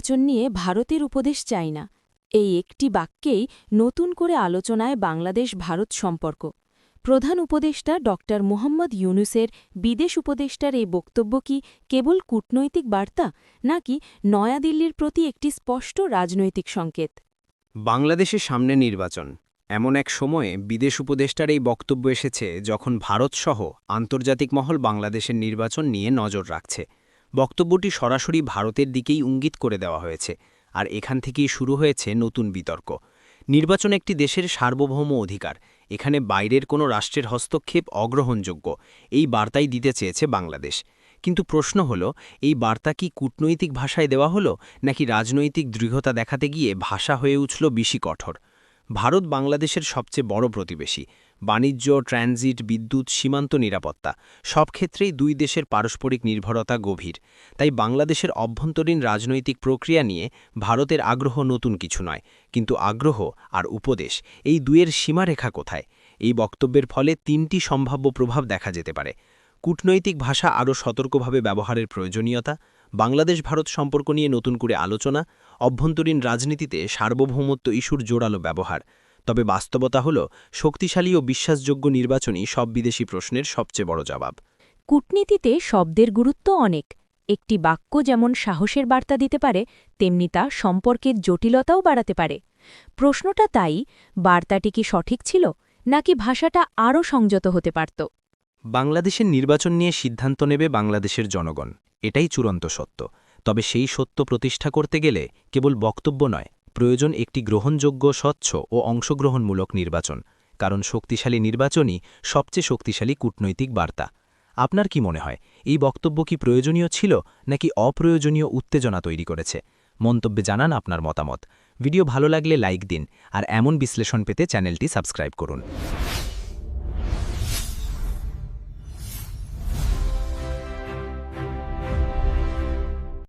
নির্বাচন নিয়ে ভারতের উপদেশ চাই না, এই একটি বাক্যেই নতুন করে আলোচনায় বাংলাদেশ ভারত সম্পর্ক। প্রধান উপদেষ্টা ড মুহাম্মদ ইউনূসের বিদেশ উপদেষ্টার এই বক্তব্য কি কেবল কূটনৈতিক বার্তা, নাকি নয়াদিল্লির প্রতি একটি স্পষ্ট রাজনৈতিক সংকেত? বাংলাদেশের সামনে নির্বাচন, এমন এক সময়ে বিদেশ উপদেষ্টার এই বক্তব্য এসেছে যখন ভারতসহ আন্তর্জাতিক মহল বাংলাদেশের নির্বাচন নিয়ে নজর রাখছে। বক্তব্যটি সরাসরি ভারতের দিকেই ইঙ্গিত করে দেওয়া হয়েছে, আর এখান থেকেই শুরু হয়েছে নতুন বিতর্ক। নির্বাচন একটি দেশের সার্বভৌম অধিকার, এখানে বাইরের কোনো রাষ্ট্রের হস্তক্ষেপ অগ্রহণযোগ্য, এই বার্তাই দিতে চেয়েছে বাংলাদেশ। কিন্তু প্রশ্ন হল, এই বার্তা কি কূটনৈতিক ভাষায় দেওয়া হলো, নাকি রাজনৈতিক দৃঢ়তা দেখাতে গিয়ে ভাষা হয়ে উঠল বেশি কঠোর? ভারত বাংলাদেশের সবচেয়ে বড় প্রতিবেশী। বাণিজ্য, ট্রানজিট, বিদ্যুৎ, সীমান্ত নিরাপত্তা সব ক্ষেত্রেই দুই দেশের পারস্পরিক নির্ভরতা গভীর। তাই বাংলাদেশের অভ্যন্তরীণ রাজনৈতিক প্রক্রিয়া নিয়ে ভারতের আগ্রহ নতুন কিছু নয়, কিন্তু আগ্রহ আর উপদেশ, এই দুয়ের সীমারেখা কোথায়? এই বক্তব্যের ফলে তিনটি সম্ভাব্য প্রভাব দেখা যেতে পারে। কূটনৈতিক ভাষা আরও সতর্কভাবে ব্যবহারের প্রয়োজনীয়তা, বাংলাদেশ ভারত সম্পর্ক নিয়ে নতুন করে আলোচনা, অভ্যন্তরীণ রাজনীতিতে সার্বভৌমত্ব ইস্যুর জোরালো ব্যবহার। তবে বাস্তবতা হল, শক্তিশালী ও বিশ্বাসযোগ্য নির্বাচনই সব বিদেশি প্রশ্নের সবচেয়ে বড় জবাব। কূটনীতিতে শব্দের গুরুত্ব অনেক। একটি বাক্য যেমন সাহসের বার্তা দিতে পারে, তেমনি তা সম্পর্কের জটিলতাও বাড়াতে পারে। প্রশ্নটা তাই, বার্তাটি কি সঠিক ছিল, নাকি ভাষাটা আরও সংযত হতে পারত? বাংলাদেশের নির্বাচন নিয়ে সিদ্ধান্ত নেবে বাংলাদেশের জনগণ, এটাই চূড়ান্ত সত্য। তবে সেই সত্য প্রতিষ্ঠা করতে গেলে কেবল বক্তব্য নয়, প্রয়োজন একটি গ্রহণযোগ্য, স্বচ্ছ ও অংশগ্রহণমূলক নির্বাচন। কারণ শক্তিশালী নির্বাচনই সবচেয়ে শক্তিশালী কূটনৈতিক বার্তা। আপনার কি মনে হয়, এই বক্তব্য কি প্রয়োজনীয় ছিল, নাকি অপ্রয়োজনীয় উত্তেজনা তৈরি করেছে? মন্তব্যে জানান আপনার মতামত। ভিডিও ভালো লাগলে লাইক দিন, আর এমন বিশ্লেষণ পেতে চ্যানেলটি সাবস্ক্রাইব করুন।